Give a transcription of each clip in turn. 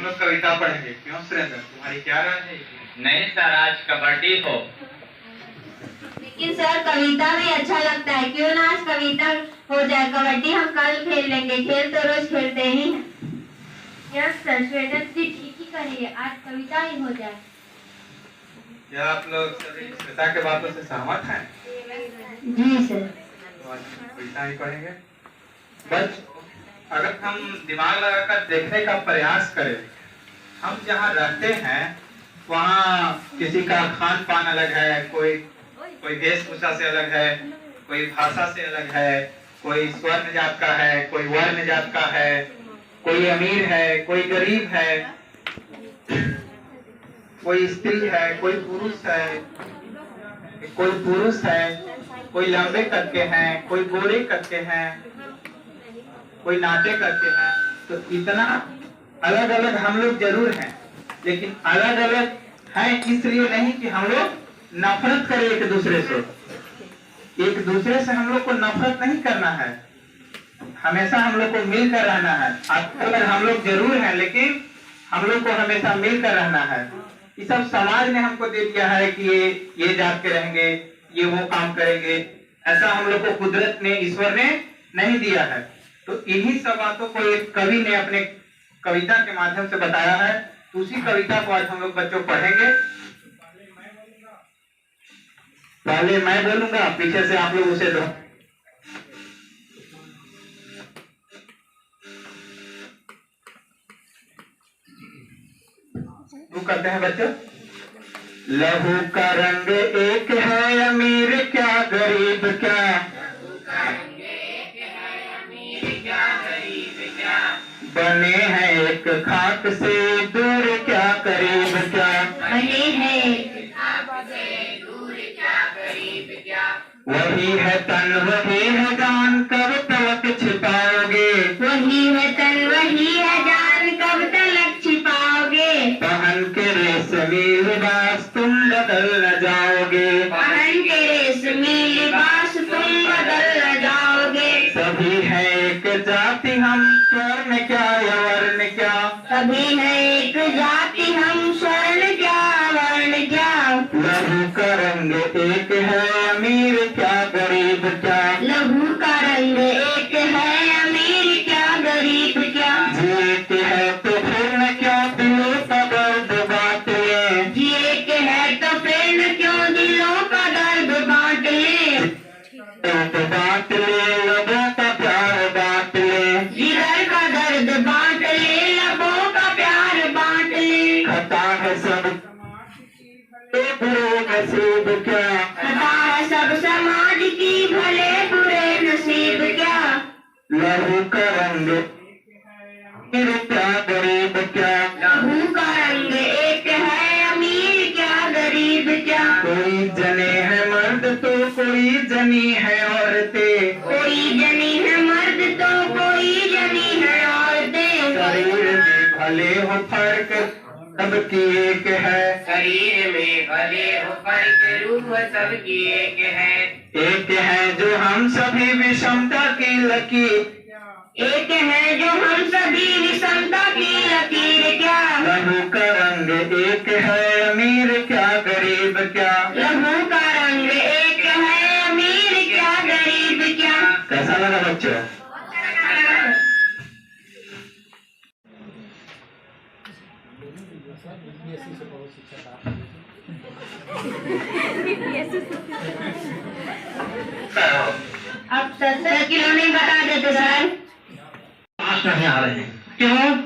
हम लोग कविता पढ़ेंगे। क्यों सुरेंद्र, तुम्हारी क्या राय है? नहीं सर, आज कबड्डी हो। लेकिन सर कविता भी अच्छा लगता है, क्यों ना आज कविता हो जाए। कबड्डी हम कल खेल लेंगे, खेल तो रोज खेलते ही हैं। यस सर, श्वेता जी ठीक ही कहिए, आज कविता ही हो जाए। क्या आप लोग सभी श्वेता के बातों से सहमत हैं? जी सर। तो आज हम कविता ही पढ़ेंगे। बस अगर हम दिमाग लगाकर देखने का प्रयास करें, हम जहाँ रहते हैं वहाँ किसी का खान पान अलग है, कोई वेशभूषा से अलग है, कोई भाषा से अलग है, कोई स्वर्ण जात का है, कोई वर्ण जात का है, कोई अमीर है, कोई गरीब है, कोई स्त्री है, कोई पुरुष है, कोई लंबे कद के हैं, कोई गोरे कद के हैं, कोई नाटे करते हैं। तो इतना अलग अलग हम लोग जरूर हैं, लेकिन अलग अलग हैं इसलिए नहीं कि हम लोग नफरत करें एक दूसरे से। एक दूसरे से हम लोग को नफरत नहीं करना है, हमेशा हम लोग को मिलकर रहना है। अलग हम लोग जरूर हैं, लेकिन हम लोग को हमेशा मिलकर रहना है। ये सब समाज ने हमको दे दिया है कि ये जात के रहेंगे, ये वो काम करेंगे। ऐसा हम लोग को कुदरत ने, ईश्वर ने नहीं दिया है। तो इन्हीं सब बातों को एक कवि ने अपने कविता के माध्यम से बताया है। तो उसी कविता को आज हम लोग बच्चों पढ़ेंगे। पहले मैं बोलूंगा, पीछे से आप लोग उसे दो। वो करते हैं बच्चों। लहू का रंग एक है, अमीर क्या गरीब क्या, बने हैं एक खाक से दूर क्या करीब क्या, बने हैं वही है तन वही है जान, कब तक छिपाओगे, वही है तन वही है जान, कब तक छिपाओगे। पहन के रेशमी लिबास तुम बदल न जाओगे, पहन के रेशमी लिबास तुम बदल न जाओगे। सभी है एक जाति हम, स्वर्ण क्या या वर्ण क्या, सभी है एक जाति हम, स्वर्ण क्या वर्ण क्या। लहू का रंग एक है, अमीर क्या गरीब क्या, लहू का रंग एक है, अमीर क्या गरीब क्या। जीत है तो फिर न क्या दिलों का दर्द बांट ले, जिए के है तो फिर न क्यों दिलों का दर्द बांट ले। दर्द बांट ले, लोगों का प्यार बांट ले, जिगर का दर्द बांट ले, लबों का प्यार बांट ले। खता है सब बुरे नसीब क्या, खता है सब समाज की, भले बुरे नसीब क्या। लहू का रंग अमीर क्या गरीब क्या, लहू का रंग एक है, अमीर क्या गरीब क्या। कोई जने है मर्द तो कोई जनी है औरतें, कोई जनी है मर्द तो कोई जनी है औरतें। शरीर में भले हो फर्क सबकी एक है, शरीर में भले हो फर्क, रूह सबकी एक है। एक है जो हम सभी विषमता की लकीर, एक है जो हम सभी विषमता की लकीर क्या। लहू का रंग एक है, अमीर क्या गरीब क्या। लहू का रंग एक है, अमीर क्या गरीब क्या। कैसा लगा बच्चों? अब सर किलो नहीं बता देते सर। पास नहीं आ रहे हैं। क्यों?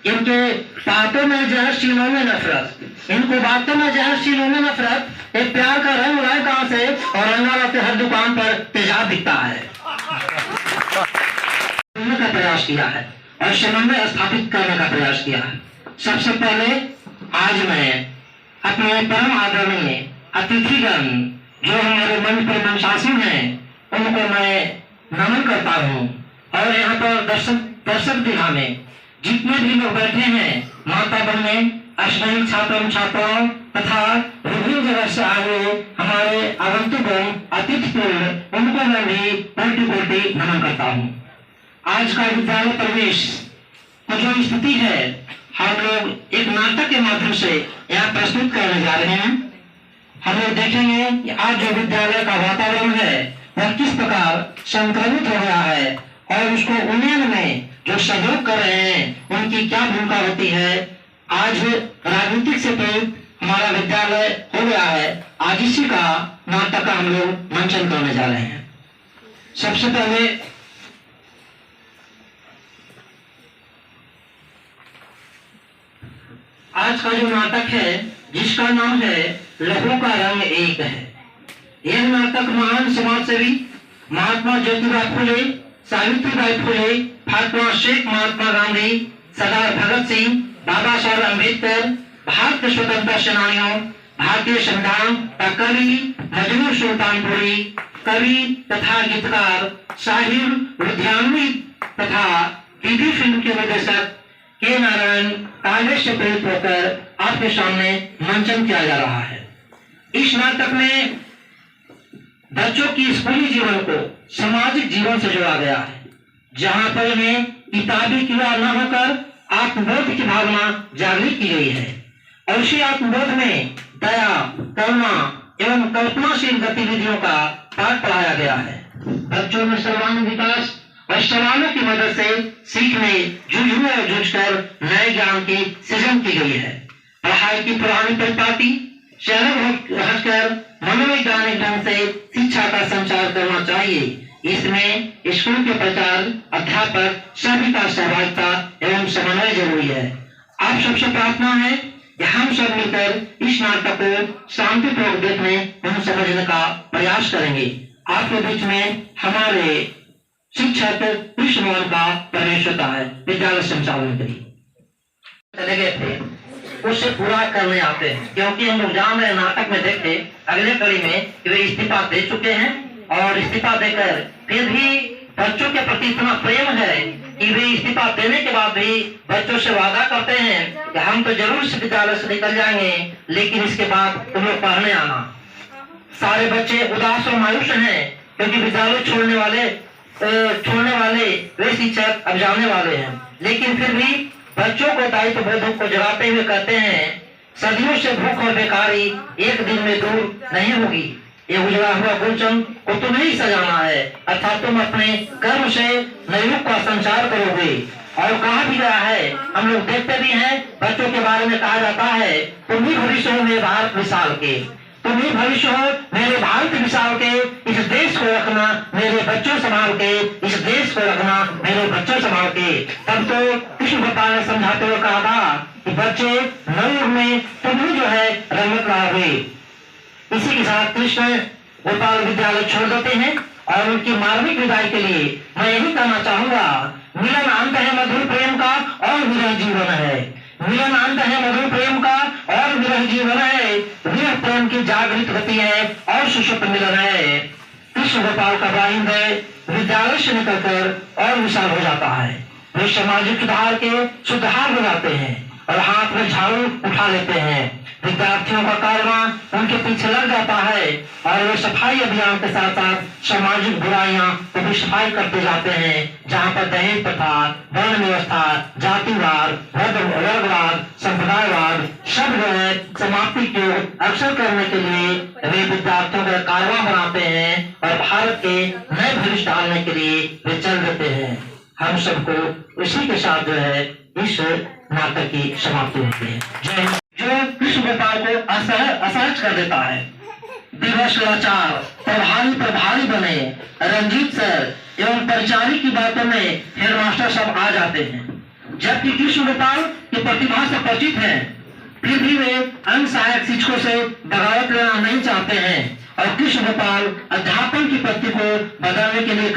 इनके बातों में जो है सीनों में नफरत, इनको बातों में जो है सीनों में नफरत। एक प्यार का रंग लाए कहाँ से, और रंगाला पे हर दुकान पर तेजाब दिखता है। का प्रयास किया है और समन्वय स्थापित करने का प्रयास किया है। सबसे पहले आज मैं अपने परम आदरणीय अतिथिगण जो हमारे मंच पर मंचासीन हैं उनको मैं नमन करता हूँ। और यहाँ पर दर्शक गृह में जितने भी लोग बैठे हैं, माता बहनें, अष्टमी छात्र छात्राओं तथा विभिन्न जगह से आए हमारे आगंतुकों अतिथिगण, उनको मैं भी कोटि कोटि नमन करता हूँ। आज का विद्यालय प्रवेश की जो स्थिति है, हम लोग एक नाटक के माध्यम से यहाँ प्रस्तुत करने जा रहे हैं। हम लोग देखेंगे कि आज जो विद्यालय का वातावरण है वह किस प्रकार संक्रमित हो गया है और उसको उन्नयन में जो सहयोग कर रहे हैं उनकी क्या भूमिका होती है। आज राजनीतिक से प्रेरित हमारा विद्यालय हो गया है। आज इसी का नाटक का हम लोग मंचन करने जा रहे हैं। सबसे पहले आज का जो नाटक है जिसका नाम है लहू का रंग एक है। यह नाटक महान समाज सेवी महात्मा ज्योतिबा फुले, सावित्रीबाई फुले, फातिमा शेख, महात्मा गांधी, सरदार भगत सिंह, बाबा साहब अम्बेडकर, भारत के स्वतंत्रता सेनानियों, भारतीय संविधान का कवि मजनू सुल्तानपुरी, कवि तथा गीतकार साहिर लुधियानवी तथा टीवी फिल्म के निर्देशक के नारायण कांग्रेस से प्रेरित होकर आपके सामने मंचन किया जा रहा है। इस नाटक में बच्चों की स्कूली जीवन को सामाजिक जीवन से जोड़ा गया है, जहाँ पर इन्हें किताबी कीड़ा न होकर आत्मबोध की भावना जागृत की गई है और इसी आत्मबोध में दया, करुणा एवं कल्पनाशील गतिविधियों का पाठ पढ़ाया गया है। बच्चों में सर्वांगीण विकास और सवालों की मदद से सीखने, जूझने और जूझकर नए ज्ञान की सृजन की गई है। पढ़ाई की पुरानी परिपाटी से अलग हटकर मनोवैज्ञानिक ढंग से शिक्षा का संचार करना चाहिए। इसमें स्कूल के प्रचार, अध्यापक सभी का सहभागिता एवं समन्वय जरूरी है। आप सबसे प्रार्थना है कि हम सब मिलकर इस नाटक को शांतिपूर्वक देखने एवं समझने का प्रयास करेंगे। आपके बीच में हमारे शिक्षक कृष्ण मोहन का प्रवेश होता है विद्यालय संचालन के लिए। चले गए थे उससे पूरा करने आते हैं, क्योंकि हम लोग जान रहे नाटक में देखे अगले कड़ी में वे इस्तीफा दे चुके हैं और इस्तीफा देकर फिर भी बच्चों के प्रति इतना प्रेम है कि वे इस्तीफा देने के बाद भी बच्चों से वादा करते हैं कि हम तो जरूर इस विद्यालय से निकल जाएंगे, लेकिन इसके बाद तुम लोग पढ़ने आना। सारे बच्चे उदास और मायूस हैं क्योंकि विद्यालय छोड़ने वाले वे शिक्षक अब जाने वाले हैं, लेकिन फिर भी बच्चों को दायित्व बोध को जगाते हुए कहते हैं सदियों से भूख और बेकारी एक दिन में दूर नहीं होगी। ये उजड़ा हुआ गुलशन को तुम्हें ही सजाना है, अर्थात तुम अपने कर्म से नवयुग का संचार करोगे। और कहा भी गया है, हम लोग देखते भी हैं, बच्चों के बारे में कहा जाता है तुम ही भविष्य हो मेरे भारत मिसाल के, तुम ही भविष्य हो मेरे भारत मिसाल के, इस देश को रखना मेरे बच्चों संभाल के, इस देश को रखना मेरे बच्चों संभाल के। तब तो कृष्ण गोपाल ने समझाते हुए कहा था कि बच्चे नवयुग में तुम ही जो है रंगत लाओगे। इसी के साथ कृष्ण गोपाल विद्यालय छोड़ देते हैं और उनकी मार्मिक विदाई के लिए मैं यही कहना चाहूंगा, मिलन अंत है मधुर प्रेम का और विरह जीवन है। मिलन अंत है मधुर प्रेम का और विरह जीवन है। विरह प्रेम की जागृत गति है और सुषुप्त मिलन है। कृष्ण गोपाल का बाइंद विद्यालय से निकलकर और विशाल हो जाता है। वे सामाजिक सुधार हो जाते हैं और हाथ में झाड़ू उठा लेते हैं। विद्यार्थियों का कारवां उनके पीछे लग जाता है और वे सफाई अभियान के साथ साथ सामाजिक बुराइयां को भी सफाई करते जाते हैं। जहां पर दहेज प्रथा, वर्ण व्यवस्था, जातिवाद, वर्गवाद, संप्रदायवाद सब जो है समाप्ति को अक्सर करने के लिए वे विद्यार्थियों का कारवां बनाते हैं और भारत के नए भविष्य डालने के लिए वे चल देते हैं। हम सबको उसी के साथ जो है इस नाटक की समाप्ति होती है। जो कृष्ण गोपाल को असहज कर देता है। दिवस लाचार प्रभारी बने रंजीत सर एवं परिचारी की बातों में हेडमास्टर सब आ जाते हैं, जबकि कृष्ण गोपाल की प्रतिभा से परिचित हैं, फिर भी वे अन्य सहायक शिक्षकों से बगावत लेना नहीं चाहते हैं और कृष्ण गोपाल अध्यापन की पद्धति को बदलने के लिए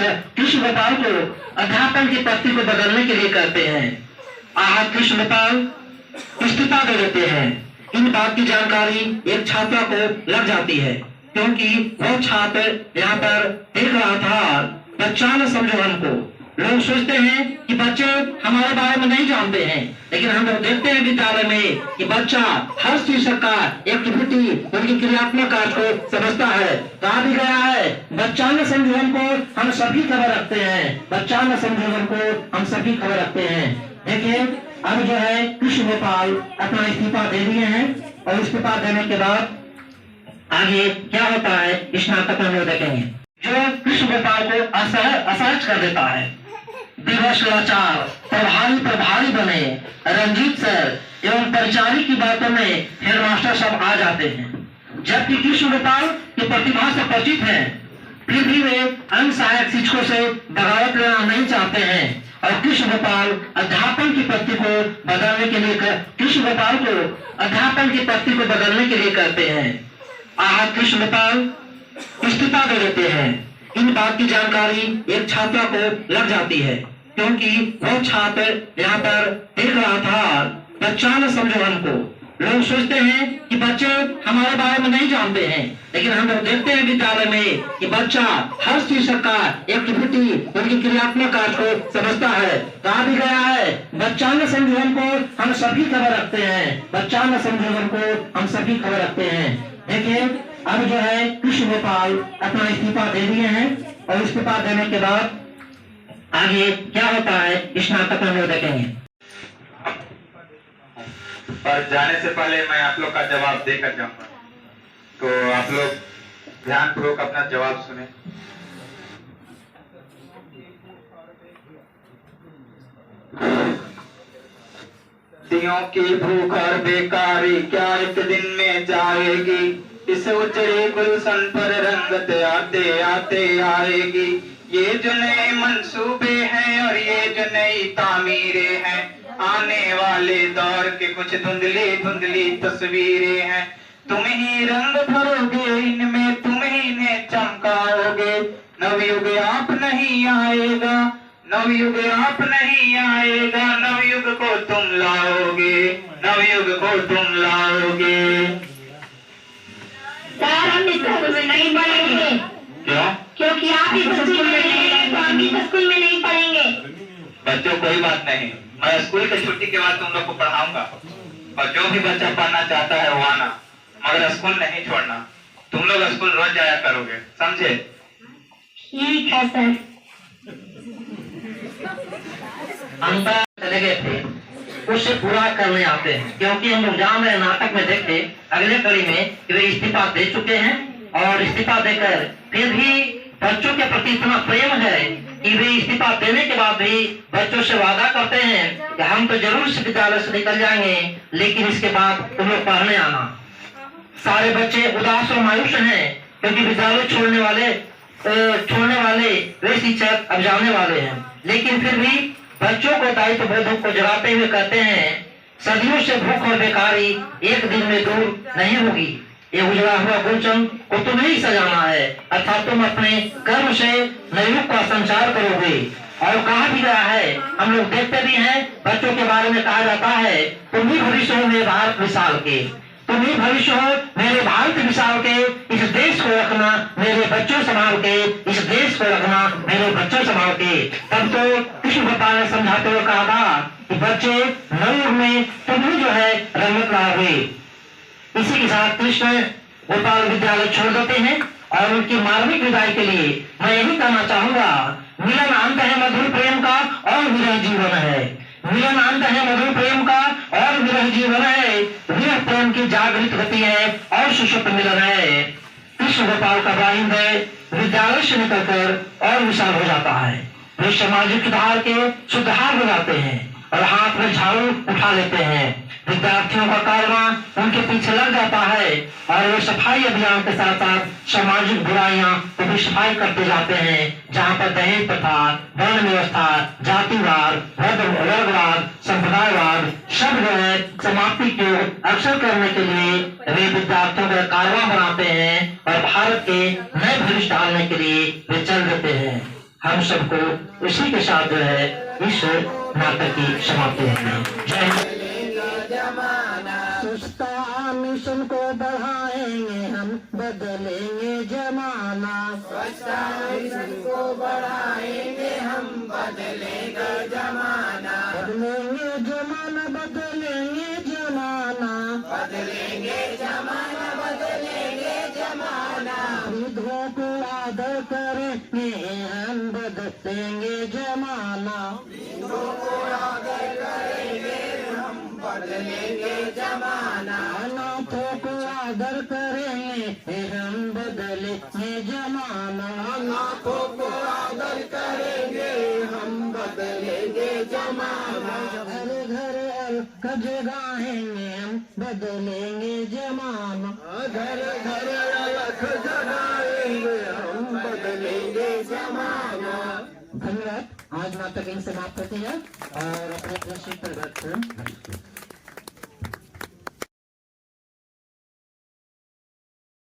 कहते हैं। कृष्ण गोपाल इस्तीफा दे देते हैं। इन बात की जानकारी एक छात्रा को लग जाती है, क्योंकि वो छात्र यहाँ पर देख रहा था बच्चा न समझो हमको। लोग सोचते हैं कि बच्चे हमारे बारे में नहीं जानते हैं, लेकिन हम लोग देखते हैं विद्यालय में कि बच्चा हर शीर्षक का एक्टिविटी उनकी क्रियात्मक कार्य को समझता है। कहा भी गया है बच्चा न समझो हमको हम सभी खबर रखते हैं, बच्चा न समझो हमको हम सभी खबर रखते हैं। देखिए अब जो है कृष्ण गोपाल अपना इस्तीफा दे दिए हैं और इस्तीफा देने के बाद आगे क्या होता है इस नाटक में हम लोग देखेंगे। जो कृष्ण गोपाल को असहज कर देता है, दिवस लाचार प्रभारी बने रंजीत सर एवं परिचारी की बातों में हेडमास्टर सब आ जाते हैं। जबकि कृष्ण गोपाल की प्रतिभा से परिचित हैं, फिर भी वे अन्य सहायक शिक्षकों से बगावत लेना नहीं चाहते हैं और कृष्ण गोपाल अध्यापन की पद्धति को बदलने के लिए कहते हैं। कृष्ण गोपाल इस्तीफा दे देते हैं। इन बात की जानकारी एक छात्रा को लग जाती है, क्योंकि वो छात्र यहाँ पर देख रहा था। बच्चा न समझो हमको, लोग सोचते हैं कि बच्चे हमारे बारे में नहीं जानते हैं, लेकिन हम लोग देखते हैं विद्यालय में कि बच्चा हर शिक्षक का एक्टिविटी उनकी क्रियात्मक कार्य को समझता है। कहा भी गया है, बच्चा न समझो हमको, हम सभी खबर रखते हैं। बच्चा न समझो हमको, हम सभी खबर रखते हैं। देखिए अब जो है कृष्ण गोपाल अपना इस्तीफा दे दिए हैं और इस्तीफा देने के बाद आगे क्या होता है इस नाटक में हम लोग देखेंगे। और जाने से पहले मैं आप लोग का जवाब देकर जाऊंगा, तो आप लोग ध्यानपूर्वक अपना जवाब सुने। दियों की भूख और बेकारी क्या एक दिन में जाएगी, इस उजड़े गुलशन पर रंगत आते आते आएगी। ये जो नए मंसूबे हैं और ये जो नई तामीरें हैं, आने वाले दौर के कुछ धुंधली धुंधली तस्वीरें हैं। तुम ही रंग भरोगे इनमें, तुम ही इन्हें चमकाओगे। नवयुग आप नहीं आएगा, नवयुग आप नहीं आएगा, नवयुग को तुम लाओगे, नवयुग को तुम लाओगे। सर हम इस स्कूल में नहीं पढ़ेंगे। क्यों? क्योंकि आप इस स्कूल में नहीं, तो हम इस स्कूल में नहीं पढ़ेंगे। बच्चों कोई बात नहीं, मैं स्कूल की छुट्टी के बाद तुम लोग को पढ़ाऊंगा और जो भी बच्चा पढ़ना चाहता है वो आना, मगर स्कूल नहीं छोड़ना। तुम लोग स्कूल रोज जाया करोगे, समझे? ठीक है सर। अंतर चले गए थे, उससे पूरा करने आते हैं, क्योंकि हम लोग जान रहे नाटक में देखे अगले कड़ी में कि वे इस्तीफा दे चुके हैं और इस्तीफा देकर फिर भी बच्चों के प्रति इतना प्रेम है कि वे इस्तीफा देने के बाद भी बच्चों से वादा करते हैं कि हम तो जरूर इस विद्यालय से निकल जाएंगे, लेकिन इसके बाद तुम लोग पढ़ने आना। सारे बच्चे उदास और मायूस हैं, क्योंकि विद्यालय छोड़ने वाले वे शिक्षक अब जाने वाले हैं। लेकिन फिर भी बच्चों को दायित्व बोध को जगाते हुए कहते हैं, सदियों से भूख और बेकारी एक दिन में दूर नहीं होगी। ये उजड़ा हुआ गुलशन को तुम्हें ही सजाना है, अर्थात तुम अपने कर्म से नवयुग का संचार करोगे। और कहा भी गया है, हम लोग देखते भी हैं, बच्चों के बारे में कहा जाता है, तुम ही भविष्य हो मेरे भारत मिसाल के, तुम ही भविष्य हो मेरे भारत मिसाल के। इस देश को रखना मेरे बच्चों संभाल के, इस देश को रखना मेरे बच्चों संभाल के। तब तो कृष्ण गोपाल ने समझाते हुए कहा था कि बच्चे नवयुग में तुम ही जो है रंगत लाओगे। इसी के साथ कृष्ण गोपाल विद्यालय छोड़ देते हैं और उनकी मार्मिक विदाई के लिए मैं यही कहना चाहूंगा, मिलन अंत है मधुर प्रेम का और विरह जीवन है। मिलन अंत है मधुर प्रेम का और विरह जीवन है। विरह प्रेम की जागृत गति है और सुषुप्त मिलन है। कृष्ण गोपाल का बाइंद विद्यालय से निकलकर और विशाल हो जाता है। वे सामाजिक सुधार के सुधार हो जाते हैं और हाथ में झाड़ू उठा लेते हैं। विद्यार्थियों का कारवां उनके पीछे लग जाता है और वे सफाई अभियान के साथ साथ सामाजिक बुराइयां को भी सफाई करते जाते हैं। जहां पर दहेज प्रथा, वर्ण व्यवस्था, जातिवाद, वर्गवाद, संप्रदायवाद सब जो है समाप्ति को अक्सर करने के लिए वे विद्यार्थियों का कारवां बनाते हैं और भारत के नए भविष्य डालने के लिए वे चल देते हैं। हम सबको उसी के साथ जो है इस नाटक की समाप्ति होती है। जय स्वच्छता मिशन को बढ़ाएंगे हम, बदलेंगे जमाना। स्वच्छता मिशन को बढ़ाएंगे हम, बदलेगा जमाना। बदलेंगे जमाना, बदलेंगे जमाना, बदलेंगे जमाना, बदलेंगे जमाना। वृद्धों को आदर करेंगे हम, बदलेंगे जमाना। वृद्धों को आदर करेंगे बदलेंगे जमाना। अनाथों को आदर करेंगे हम बदलेंगे जमाना। अनाथों को आदर करेंगे हम बदलेंगे जमाना। घर घर अलख जगाएंगे हम बदलेंगे जमाना। घर घर अलख जगाएंगे हम बदलेंगे जमाना। धन्यवाद। आज नाटक यहीं समाप्त होती है और अपने दृष्टि पर बैठते हैं।